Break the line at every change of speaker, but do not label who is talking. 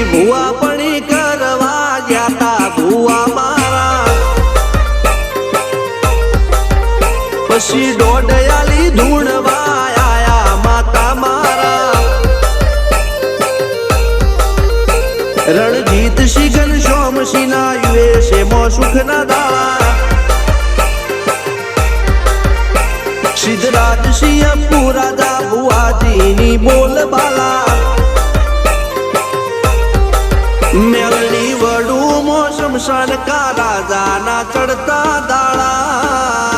ભુવા પણી કરવા ગયા ભુવા મારા પછી દોડયાલી ધૂણવા આયા માતા મારા રણજીત સિંહ ઘનશ્યામ સિંહ ના યુએસે મો સુખ ના દાળા સિદ્ધરાજ સિંહ પુરાદા ભુવાજીની બોલબાલા મેલની વડું મો શમશાન કા રાજાના ચડતા દાળા